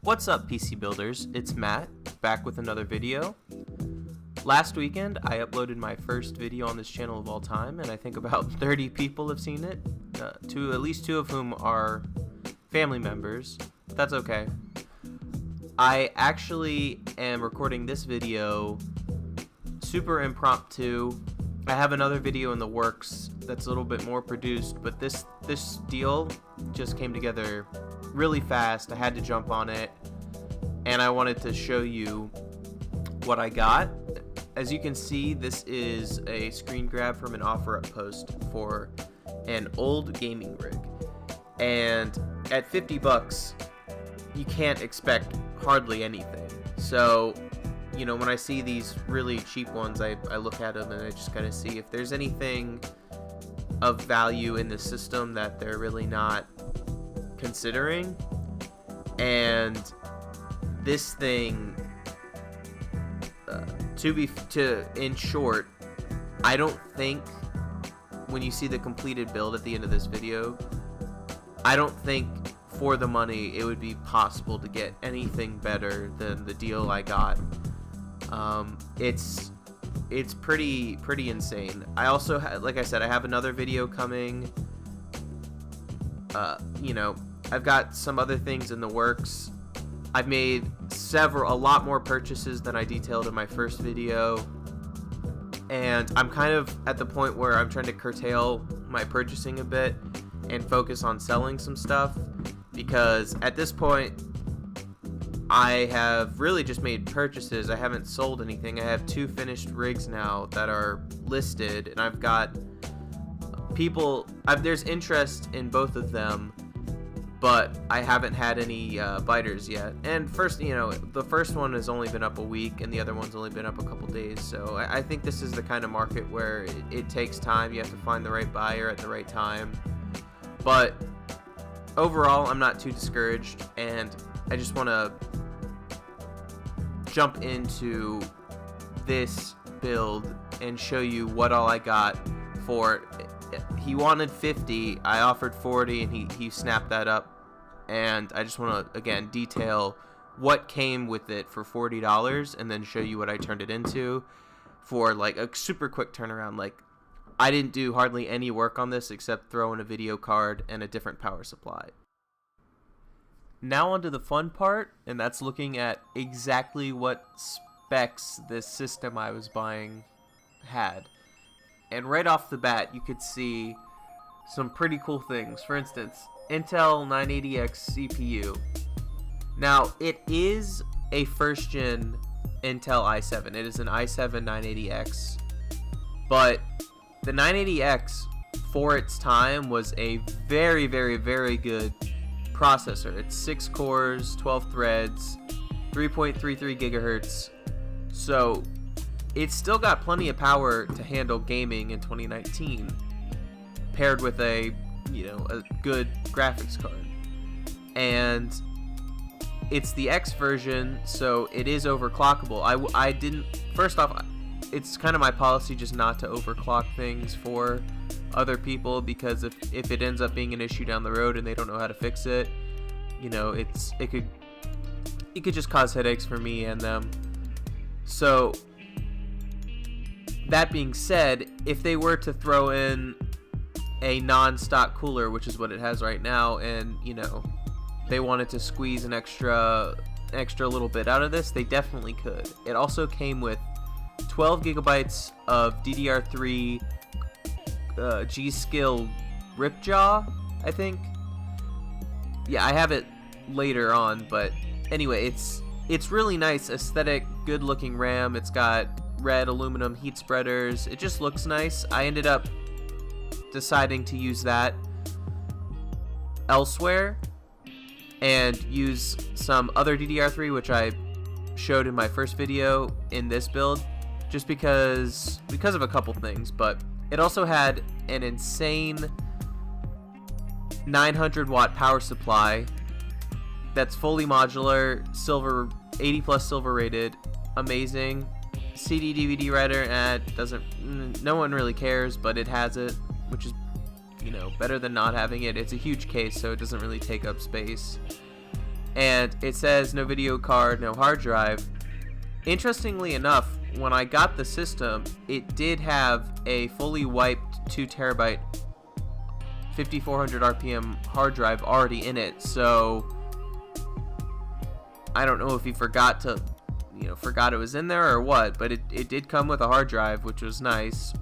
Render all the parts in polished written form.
What's up, PC builders? It's Matt, back with another video. Last weekend, I uploaded my first video on this channel of all time, and I think about 30 people have seen it, at least two of whom are family members, but that's okay. I actually am recording this video super impromptu. I have another video in the works that's a little bit more produced, but this deal just came together really fast. I had to jump on it, and I wanted to show you what I got. As you can see, this is a screen grab from an OfferUP post for an old gaming rig, and at 50 bucks you can't expect hardly anything. So, you know, when I see these really cheap ones, I look at them and I just kind of see if there's anything of value in the system that they're really not considering. And this thing, in short, I don't think when you see the completed build at the end of this video, I don't think for the money it would be possible to get anything better than the deal I got. It's pretty insane. I also like I said, I have another video coming. You know, I've got some other things in the works. I've made a lot more purchases than I detailed in my first video, and I'm kind of at the point where I'm trying to curtail my purchasing a bit and focus on selling some stuff, because at this point I have really just made purchases. I haven't sold anything. I have 2 finished rigs now that are listed, and I've got people, there's interest in both of them, but I haven't had any biters yet. And first, you know, the first one has only been up a week and the other one's only been up a couple days. So I think this is the kind of market where it takes time. You have to find the right buyer at the right time. But overall, I'm not too discouraged, and I just want to jump into this build and show you what all I got for it. He wanted 50, I offered 40, and he snapped that up. And I just want to again detail what came with it for $40, and then show you what I turned it into for like a super quick turnaround. Like, I didn't do hardly any work on this except throw in a video card and a different power supply. Now onto the fun part, and that's looking at exactly what specs this system I was buying had. And right off the bat, you could see some pretty cool things. For instance, Intel 980X CPU. Now, it is a first-gen Intel i7. It is an i7 980X. But the 980X, for its time, was a very, very, very good processor. It's 6 cores, 12 threads, 3.33 gigahertz. So it's still got plenty of power to handle gaming in 2019, paired with a good graphics card. And it's the X version, so it is overclockable. I didn't, first off, it's kind of my policy just not to overclock things for other people, because if it ends up being an issue down the road and they don't know how to fix it, you know, it could just cause headaches for me and them. So that being said, if they were to throw in a non-stock cooler, which is what it has right now, and you know, they wanted to squeeze an extra little bit out of this, they definitely could. It also came with 12 gigabytes of DDR3 G-Skill Ripjaw, I think. Yeah, I have it later on, but anyway, it's really nice, aesthetic, good looking RAM. It's got red aluminum heat spreaders. It just looks nice. I ended up deciding to use that elsewhere and use some other DDR3, which I showed in my first video, in this build, just because of a couple things. But it also had an insane 900 watt power supply that's fully modular, silver, 80 plus silver rated, amazing. CD DVD writer, no one really cares, but it has it, which is, you know, better than not having it. It's a huge case, so it doesn't really take up space. and it says no video card, no hard drive. Interestingly enough, when I got the system, it did have a fully wiped 2TB 5400 RPM hard drive already in it, so I don't know if he forgot it was in there or what, but it did come with a hard drive, which was nice.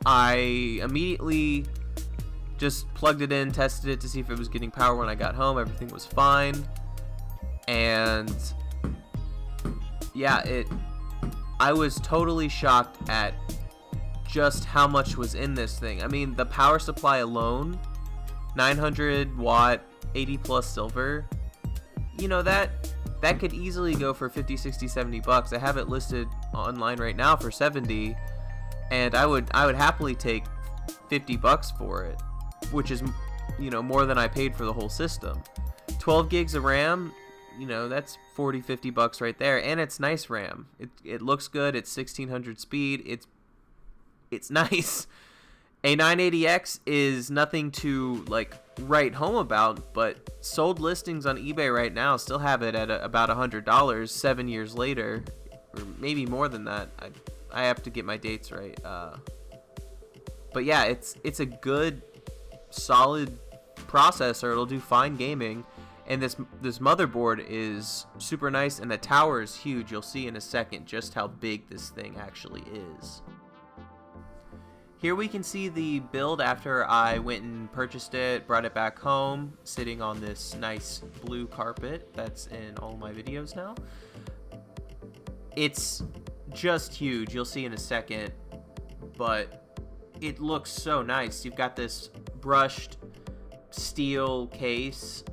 I immediately just plugged it in, tested it to see if it was getting power when I got home. Everything was fine. And yeah, I was totally shocked at just how much was in this thing. I mean, the power supply alone, 900 watt, 80 plus silver, you know, that could easily go for 50, 60, 70 bucks. I have it listed online right now for 70, and I would happily take 50 bucks for it, which is, you know, more than I paid for the whole system. 12 gigs of RAM, you know, that's 40, 50 bucks right there, and it's nice RAM. It looks good. It's 1600 speed. It's nice. A 980X is nothing to like write home about, but sold listings on eBay right now still have it at about $100 7 years later, or maybe more than that. I have to get my dates right. But yeah, it's a good, solid processor. It'll do fine gaming, and this motherboard is super nice, and the tower is huge. You'll see in a second just how big this thing actually is. Here we can see the build after I went and purchased it, brought it back home, sitting on this nice blue carpet that's in all my videos now. It's just huge. You'll see in a second, but it looks so nice. You've got this brushed steel case.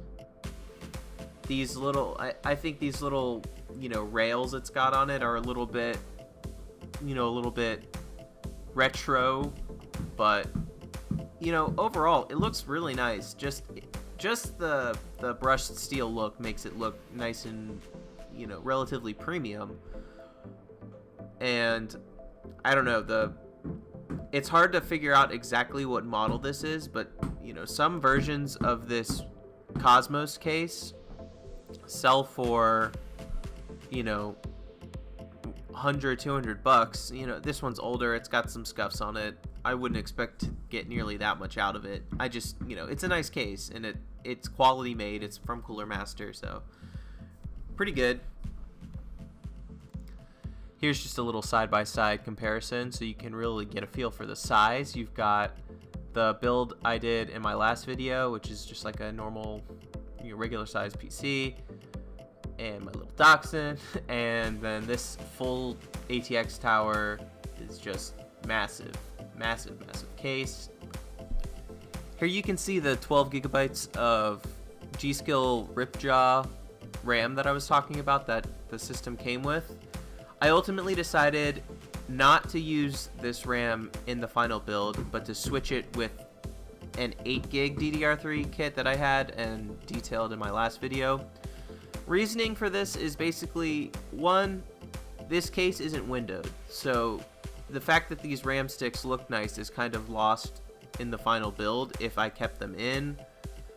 These little, I think these little, you know, rails it's got on it are a little bit retro, but you know, overall it looks really nice. Just the brushed steel look makes it look nice and, you know, relatively premium. And I don't know, it's hard to figure out exactly what model this is, but you know, some versions of this Cosmos case sell for, you know, 100, 200 bucks. You know, this one's older, it's got some scuffs on it. I wouldn't expect to get nearly that much out of it. I just, you know, it's a nice case, and it's quality made. It's from Cooler Master, so pretty good. Here's just a little side-by-side comparison so you can really get a feel for the size. You've got the build I did in my last video, which is just like a normal, you know, regular size PC, and my little Dachshund, and then this full ATX tower is just massive, massive, massive case. Here you can see the 12 gigabytes of G.Skill Ripjaw RAM that I was talking about that the system came with. I ultimately decided not to use this RAM in the final build, but to switch it with an 8 gig DDR3 kit that I had and detailed in my last video. Reasoning for this is basically, one, this case isn't windowed, so the fact that these RAM sticks look nice is kind of lost in the final build if I kept them in.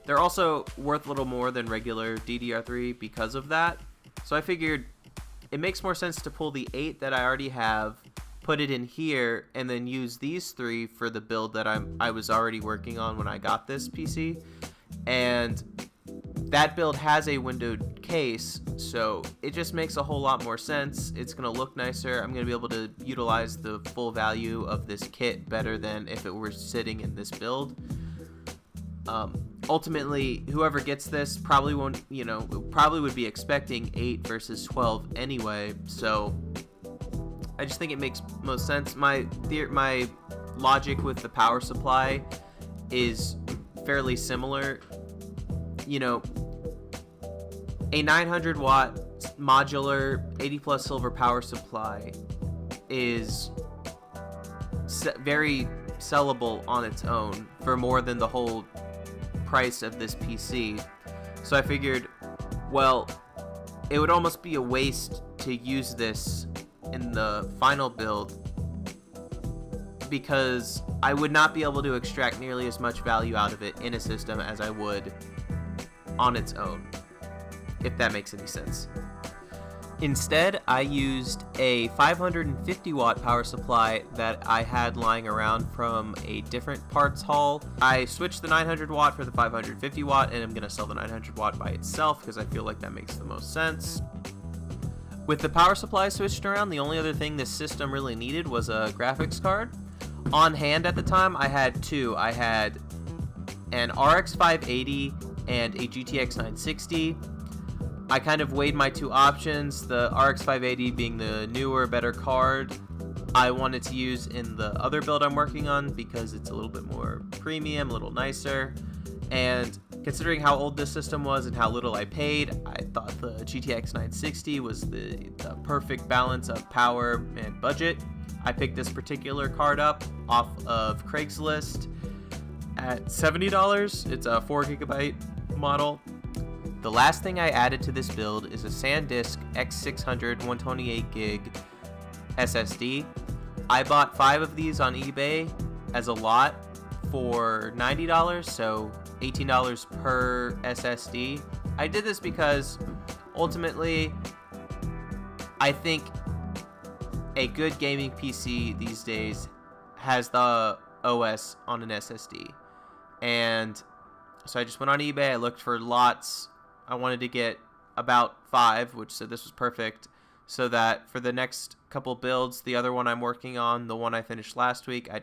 They're also worth a little more than regular DDR3 because of that, so I figured it makes more sense to pull the 8 that I already have, put it in here, and then use these 3 for the build that I was already working on when I got this PC. And that build has a windowed case, so it just makes a whole lot more sense. It's going to look nicer. I'm going to be able to utilize the full value of this kit better than if it were sitting in this build. Ultimately, whoever gets this probably won't, you know, probably would be expecting 8 versus 12 anyway, so I just think it makes most sense. My logic with the power supply is fairly similar. You know, a 900 watt modular 80 plus silver power supply is very sellable on its own for more than the whole price of this PC. So I figured, well, it would almost be a waste to use this in the final build because I would not be able to extract nearly as much value out of it in a system as I would on its own, if that makes any sense. Instead, I used a 550 watt power supply that I had lying around from a different parts haul. I switched the 900 watt for the 550 watt, and I'm going to sell the 900 watt by itself because I feel like that makes the most sense. With the power supply switched around, the only other thing this system really needed was a graphics card. On hand at the time, I had two. I had an RX 580 and a GTX 960. I kind of weighed my two options, the RX 580 being the newer, better card I wanted to use in the other build I'm working on because it's a little bit more premium, a little nicer. And considering how old this system was and how little I paid, I thought the GTX 960 was the perfect balance of power and budget. I picked this particular card up off of Craigslist at $70. It's a 4GB model. The last thing I added to this build is a SanDisk X600 128GB SSD. I bought 5 of these on eBay as a lot for $90, so $18 per SSD. I did this because ultimately I think a good gaming PC these days has the OS on an SSD. And so I just went on eBay, I looked for lots. I wanted to get about 5, which so this was perfect, so that for the next couple builds, the other one I'm working on, the one I finished last week, I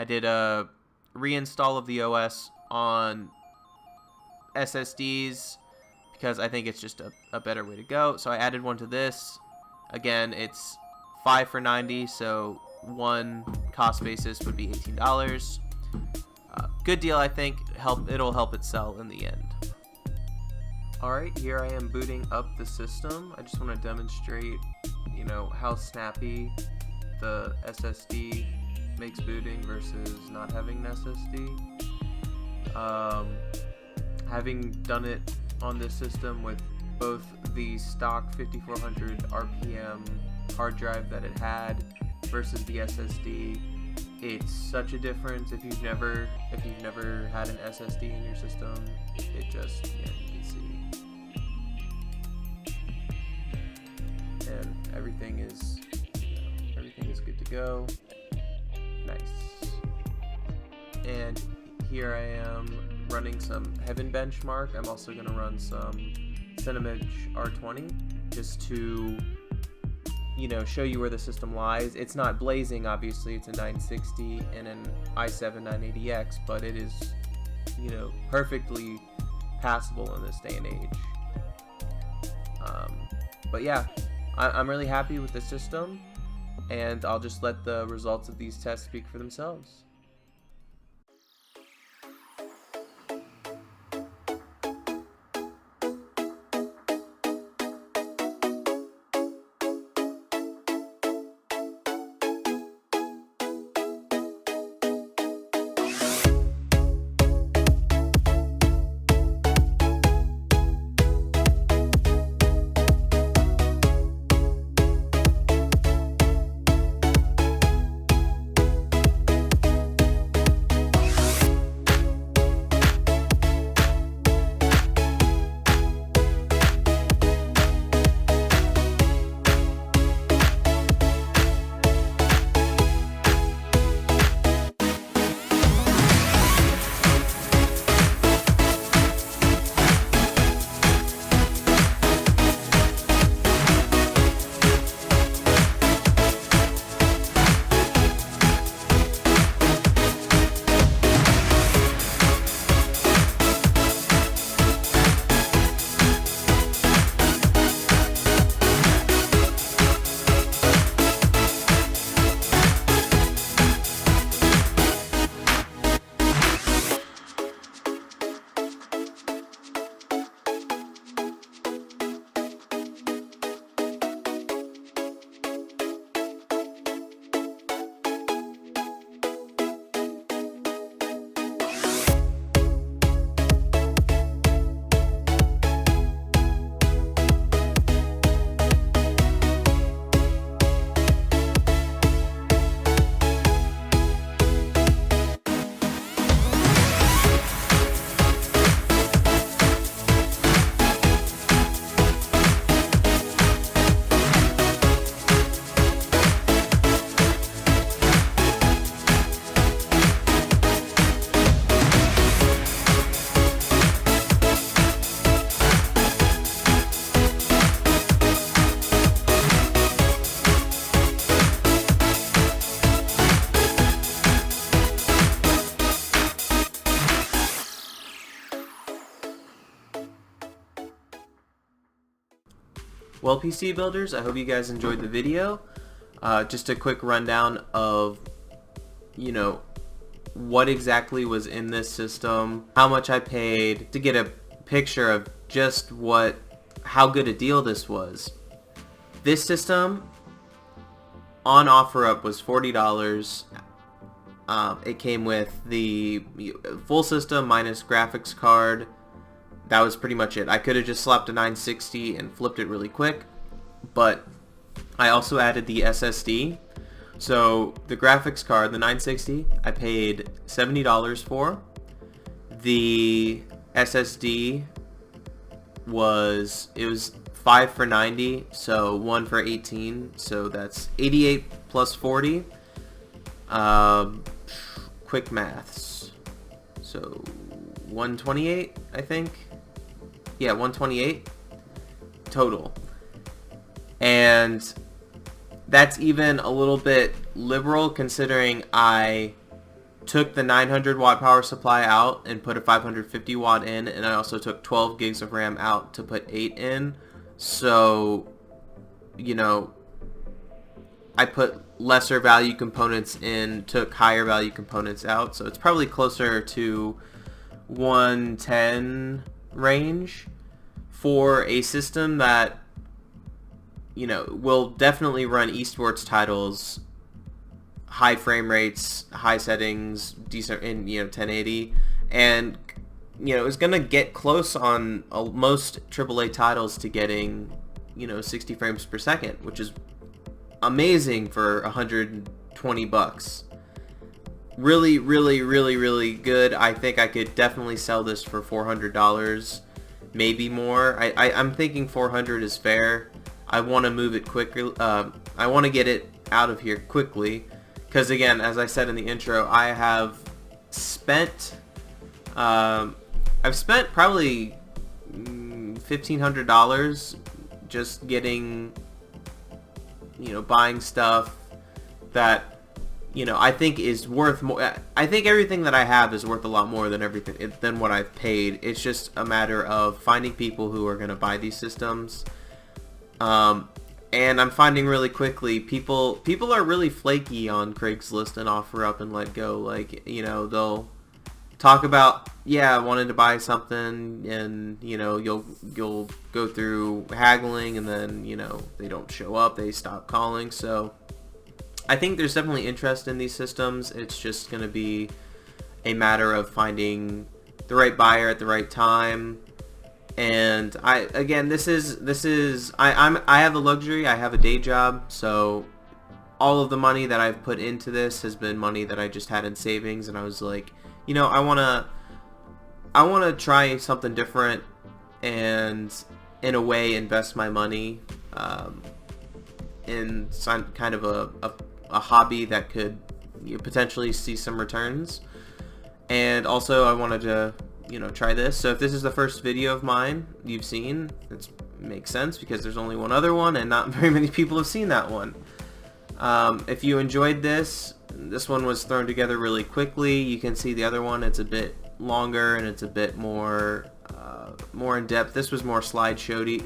did a reinstall of the OS on SSDs because I think it's just a better way to go. So I added one to this. Again, it's 5 for $90, so one cost basis would be $18. Good deal, I think. It'll help it sell in the end. Alright, here I am booting up the system. I just want to demonstrate, how snappy the SSD makes booting versus not having an SSD. Having done it on this system with both the stock 5400 RPM hard drive that it had versus the SSD, it's such a difference. If you've never had an SSD in your system, it just, you can see. And everything is good to go. Nice. And here I am running some Heaven benchmark. I'm also going to run some Cinemage R20 just to show you where the system lies. It's not blazing, obviously. It's a 960 and an i7 980X, but it is perfectly passable in this day and age. But yeah, I'm really happy with the system, and I'll just let the results of these tests speak for themselves. Well, PC builders, I hope you guys enjoyed the video. Just a quick rundown of, you know, what exactly was in this system, how much I paid, to get a picture of just how good a deal this was. This system on OfferUP was $40. It came with the full system minus graphics card. That was pretty much it. I could have just slapped a 960 and flipped it really quick, but I also added the SSD. So the graphics card, the 960, I paid $70 for. The SSD was 5 for 90, so 1 for 18, so that's 88 plus 40. Quick maths. So 128, I think. Yeah, 128 total. And that's even a little bit liberal considering I took the 900 watt power supply out and put a 550 watt in, and I also took 12 gigs of RAM out to put 8 in. So, you know, I put lesser value components in, took higher value components out, so it's probably closer to 110 range for a system that, you know, will definitely run esports titles, high frame rates, high settings, decent in 1080, and is gonna get close on most AAA titles to getting 60 frames per second, which is amazing for $120. Really, really, really, really good. I think I could definitely sell this for $400, maybe more. I'm thinking 400 is fair. I want to move it quickly. I want to get it out of here quickly, because again, as I said in the intro, I have spent I've spent probably $1,500 just getting, buying stuff that, I think is worth more. I think everything that I have is worth a lot more than what I've paid. It's just a matter of finding people who are going to buy these systems. And I'm finding really quickly people are really flaky on Craigslist and OfferUp and Letgo. Like, they'll talk about, yeah, I wanted to buy something, and you'll go through haggling, and then they don't show up, they stop calling. So I think there's definitely interest in these systems. It's just going to be a matter of finding the right buyer at the right time. And I have the luxury, I have a day job, so all of the money that I've put into this has been money that I just had in savings, and I was like, I want to try something different and in a way invest my money in some kind of a hobby that could potentially see some returns. And also I wanted to try this. So if this is the first video of mine you've seen, it makes sense because there's only one other one and not very many people have seen that one. If you enjoyed this one was thrown together really quickly. You can see the other one, it's a bit longer and it's a bit more in depth. This was more slideshowy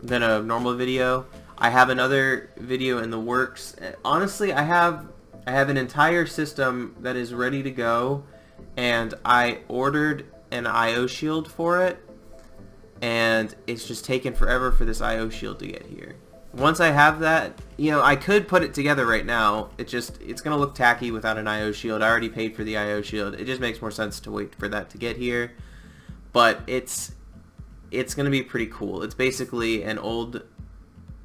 than a normal video. I have another video in the works. Honestly, I have an entire system that is ready to go, and I ordered an IO shield for it, and it's just taken forever for this IO shield to get here. Once I have that, I could put it together right now. It's gonna look tacky without an IO shield. I already paid for the IO shield. It just makes more sense to wait for that to get here. But it's gonna be pretty cool. It's basically an old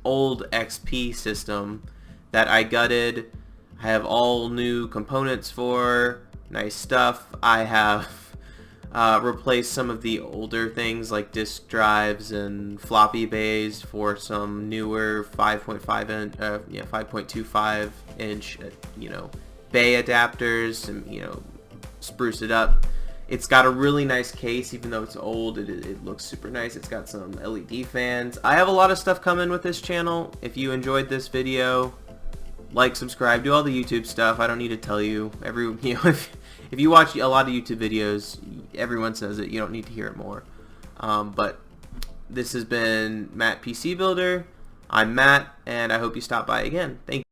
XP system that I gutted. I have all new components for, nice stuff. I have replaced some of the older things like disk drives and floppy bays for some newer 5.25 inch, bay adapters, and spruce it up. It's got a really nice case, even though it's old. It looks super nice. It's got some LED fans. I have a lot of stuff coming with this channel. If you enjoyed this video, like, subscribe, do all the YouTube stuff. I don't need to tell you. If you watch a lot of YouTube videos, everyone says it. You don't need to hear it more. But This has been Matt PC Builder. I'm Matt, and I hope you stop by again. Thank you.